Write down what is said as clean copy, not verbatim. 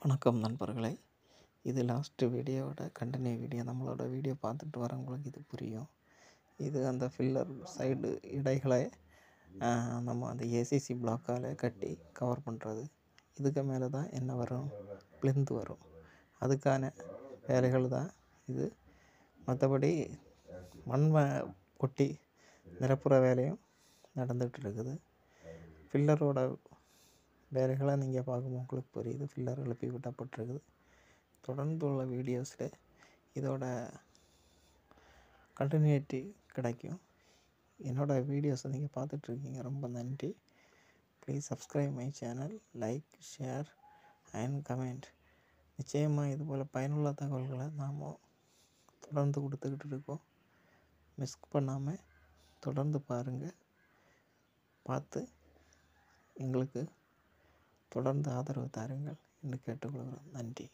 வணக்கம் நண்பர்களே. இது லாஸ்ட்டு வீடியோவோட கண்டினியூ வீடியோ. நம்மளோட வீடியோ பார்த்துட்டு வரவங்களுக்கு இது புரியும். இது அந்த ஃபில்லர் சைடு இடைகளை நம்ம அந்த ஏசிசி பிளாக்கால் கட்டி கவர் பண்ணுறது. இதுக்கு மேலே தான் என்ன வரும், பிளிந்து வரும். அதுக்கான வேலைகள் தான் இது. மற்றபடி கொட்டி நிரப்புற வேலையும் நடந்துகிட்டு இருக்குது. ஃபில்லரோட வேலைகளை நீங்கள் பார்க்கும்போது உங்களுக்கு புரியுது. ஃபில்லர் எழுப்பி விடப்பட்டிருக்குது. தொடர்ந்து உள்ள வீடியோஸில் இதோட கண்டினியூட்டி கிடைக்கும். என்னோடய வீடியோஸை நீங்கள் பார்த்துட்ருக்கீங்க, ரொம்ப நன்றி. Please subscribe my channel, like, share and comment. நிச்சயமாக இதுபோல் பயனுள்ள தகவல்களை நாம் தொடர்ந்து கொடுத்துக்கிட்டு இருக்கோம். மிஸ் பண்ணாமல் தொடர்ந்து பாருங்கள். பார்த்து எங்களுக்கு தொடர்ந்து ஆதரவு தாருங்கள் என்று கேட்டுக்கொள்கிறோம். நன்றி.